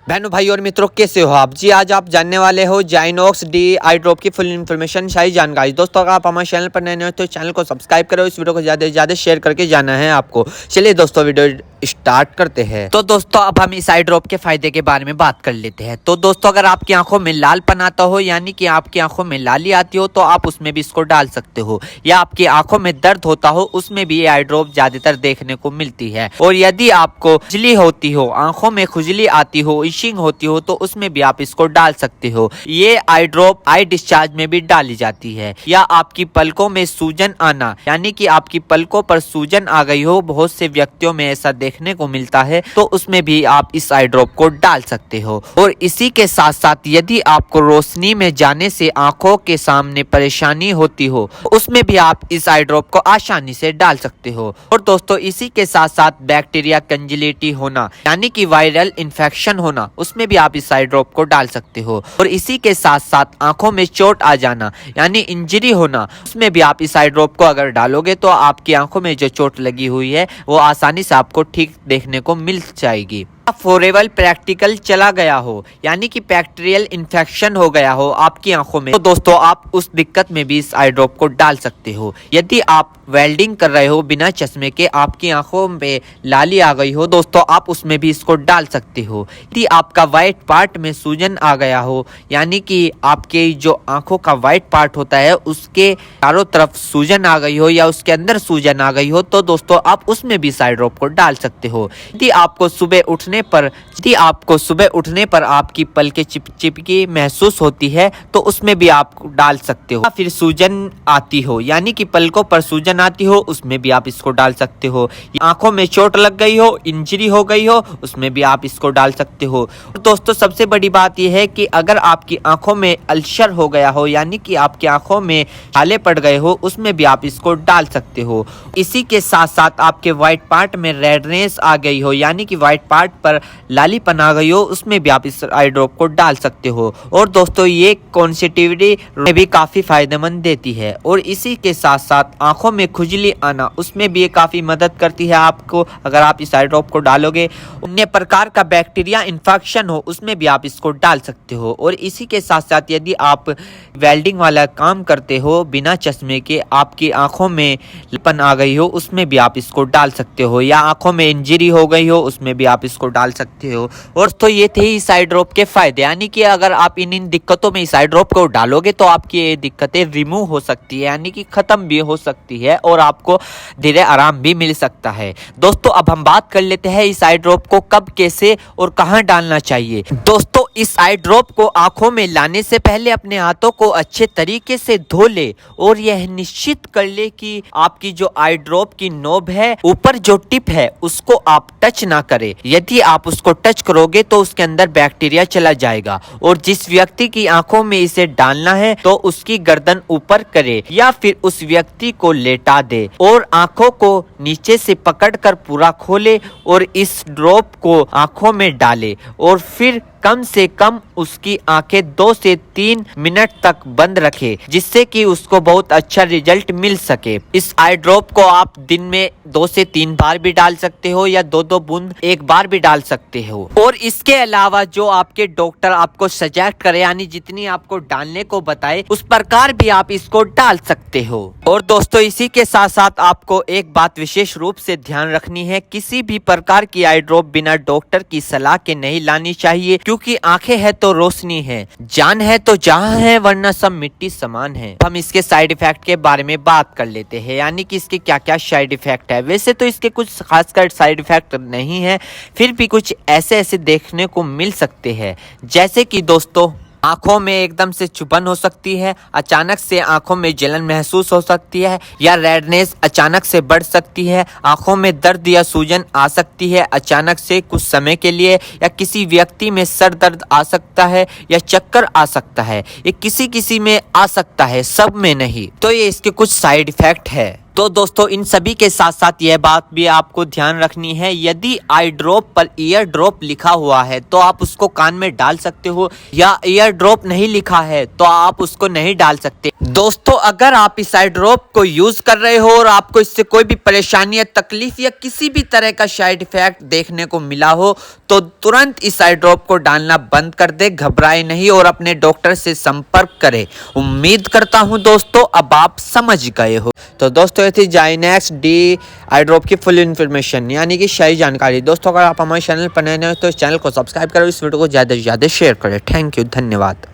बहनों भाई और मित्रों, कैसे हो आप जी। आज आप जानने वाले हो जाइनॉक्स डी आई ड्रॉप की फुल इन्फॉर्मेशन, शाही जानकारी। दोस्तों अगर आप हमारे चैनल पर नए हो तो चैनल को सब्सक्राइब करो, इस वीडियो को ज़्यादा से ज़्यादा शेयर करके जाना है आपको। चलिए दोस्तों वीडियो स्टार्ट करते हैं। तो दोस्तों अब हम इस आई ड्रॉप के फायदे के बारे में बात कर लेते हैं। तो दोस्तों अगर आपकी आंखों में लालपन आता हो, यानी कि आपकी आंखों में लाली आती हो, तो आप उसमें भी इसको डाल सकते हो। या आपकी आंखों में दर्द होता हो, उसमें भी ये आई ड्रॉप ज्यादातर देखने को मिलती है। और यदि आपको खुजली होती हो, आंखों में खुजली आती हो, इशिंग होती हो, तो उसमें भी आप इसको डाल सकते हो। ये आई ड्रॉप आई डिस्चार्ज में भी डाली जाती है। या आपकी पलकों में सूजन आना, यानी कि आपकी पलकों पर सूजन आ गई हो, बहुत से व्यक्तियों में ऐसा देखने को मिलता है, तो उसमें भी आप इस आई ड्रॉप को डाल सकते हो। और इसी के साथ साथ यदि आपको रोशनी में जाने से आंखों के सामने परेशानी होती हो, उसमें भी आप इस आई ड्रॉप को आसानी से डाल सकते हो। और दोस्तों इसी के साथ साथ बैक्टीरिया कंजिलिटी होना, यानी कि वायरल इन्फेक्शन होना, उसमें भी आप इस आई ड्रॉप को डाल सकते हो। और इसी के साथ साथ आंखों में चोट आ जाना, यानी इंजरी होना, उसमें भी आप इस आई ड्रॉप को अगर डालोगे तो आपकी आंखों में जो चोट लगी हुई है वो आसानी से आपको ठीक देखने को मिल जाएगी। फोरेबल प्रैक्टिकल चला गया हो, यानी कि बैक्टीरियल इन्फेक्शन हो गया हो आपकी आंखों में, तो दोस्तों आप उस दिक्कत में भी इस आई ड्रॉप को डाल सकते हो। यदि आप वेल्डिंग कर रहे हो बिना चश्मे के, आपकी आंखों में लाली आ गई हो, दोस्तों आप उसमें भी इसको डाल सकते हो। यदि आपका व्हाइट पार्ट में सूजन आ गया हो, यानी कि आपके जो आंखों का व्हाइट पार्ट होता है उसके चारों तरफ सूजन आ गई हो या उसके अंदर सूजन आ गई हो, तो दोस्तों आप उसमें भी इस आई ड्रॉप को डाल सकते हो। यदि आपको सुबह उठने पर आपकी पलकें चिपचिपकी महसूस होती है, तो उसमें भी आप डाल सकते हो। फिर सूजन आती हो, यानी कि पलकों पर सूजन आती हो, उसमें भी आप इसको डाल सकते हो। आंखों में चोट लग गई हो, इंजरी हो गई हो, उसमें भी आप इसको डाल सकते हो। और दोस्तों सबसे बड़ी बात यह है कि अगर आपकी आंखों में अल्सर हो गया हो, यानी कि आपकी आंखों में छाले पड़ गए हो, उसमें भी आप इसको डाल सकते हो। इसी के साथ साथ आपके व्हाइट पार्ट में रेडनेस आ गई हो, यानी कि व्हाइट पार्ट पर लालीपन आ गई हो, उसमें भी आप इस आई ड्रॉप को डाल सकते हो। और दोस्तों ये कॉन्सेटिविटी में भी काफी फायदेमंद देती है। और इसी के साथ साथ आंखों में खुजली आना, उसमें भी ये काफी मदद करती है आपको। अगर आप इस आई ड्रॉप को डालोगे, अन्य प्रकार का बैक्टीरिया इन्फेक्शन हो, उसमें भी आप इसको डाल सकते हो। और इसी के साथ साथ यदि आप वेल्डिंग वाला काम करते हो बिना चश्मे के, आपकी आंखों में लालीपन आ गई हो, उसमें भी आप इसको डाल सकते हो। या आंखों में इंजरी हो गई हो, उसमें भी आप इसको डाल सकते हो। और तो ये थे इस आई ड्रॉप के फायदे, यानी कि अगर आप इन दिक्कतों में इस आई ड्रॉप को डालोगे तो आपकी ये दिक्कतें रिमूव हो सकती है, यानी कि खत्म भी हो सकती है और आपको धीरे आराम भी मिल सकता है। दोस्तों अब हम बात कर लेते हैं इस आई ड्रॉप को कब, कैसे और कहां डालना चाहिए। दोस्तों इस आई ड्रॉप को आंखों में लाने से पहले अपने हाथों को अच्छे तरीके से धो ले और यह निश्चित कर ले कि आपकी जो आई ड्रॉप की नोब है, ऊपर जो टिप है, उसको आप टच ना करें। यदि आप उसको टच करोगे तो उसके अंदर बैक्टीरिया चला जाएगा। और जिस व्यक्ति की आंखों में इसे डालना है तो उसकी गर्दन ऊपर करे या फिर उस व्यक्ति को लेटा दे और आंखों को नीचे से पकड़कर पूरा खोले और इस ड्रॉप को आंखों में डाले। और फिर कम से कम उसकी आंखें 2 से 3 मिनट तक बंद रखे, जिससे कि उसको बहुत अच्छा रिजल्ट मिल सके। इस आई ड्रॉप को आप दिन में 2 से 3 बार भी डाल सकते हो या 2-2 बूंद एक बार भी डाल सकते हो। और इसके अलावा जो आपके डॉक्टर आपको सजेस्ट करे, यानी जितनी आपको डालने को बताए, उस प्रकार भी आप इसको डाल सकते हो। और दोस्तों इसी के साथ साथ आपको एक बात विशेष रूप से ध्यान रखनी है, किसी भी प्रकार की आई ड्रॉप बिना डॉक्टर की सलाह के नहीं लानी चाहिए, क्योंकि आंखें है तो रोशनी है, जान है तो जहां है, वरना सब मिट्टी समान है। हम इसके साइड इफेक्ट के बारे में बात कर लेते हैं, यानी कि इसके क्या क्या साइड इफेक्ट है। वैसे तो इसके कुछ खासकर साइड इफेक्ट नहीं है, फिर भी कुछ ऐसे ऐसे देखने को मिल सकते हैं, जैसे कि दोस्तों आंखों में एकदम से चुभन हो सकती है, अचानक से आंखों में जलन महसूस हो सकती है, या रेडनेस अचानक से बढ़ सकती है, आंखों में दर्द या सूजन आ सकती है अचानक से कुछ समय के लिए, या किसी व्यक्ति में सर दर्द आ सकता है या चक्कर आ सकता है। ये किसी किसी में आ सकता है, सब में नहीं। तो ये इसके कुछ साइड इफेक्ट है। तो दोस्तों इन सभी के साथ साथ यह बात भी आपको ध्यान रखनी है, यदि आई ड्रॉप पर ईयर ड्रॉप लिखा हुआ है तो आप उसको कान में डाल सकते हो, या ईयर ड्रॉप नहीं लिखा है तो आप उसको नहीं डाल सकते। दोस्तों अगर आप इस आई ड्रॉप को यूज कर रहे हो और आपको इससे कोई भी परेशानी या तकलीफ या किसी भी तरह का साइड इफेक्ट देखने को मिला हो तो तुरंत इस आई ड्रॉप को डालना बंद कर दे, घबराए नहीं और अपने डॉक्टर से संपर्क करें। उम्मीद करता हूं दोस्तों अब आप समझ गए हो। तो दोस्तों ये थी जाइनेक्स डी आई ड्रॉप की फुल इन्फॉर्मेशन यानी कि सही जानकारी। दोस्तों अगर आप हमारे चैनल पर नए हैं तो इस चैनल को सब्सक्राइब करो, इस वीडियो को ज़्यादा से ज़्यादा शेयर करें। थैंक यू, धन्यवाद।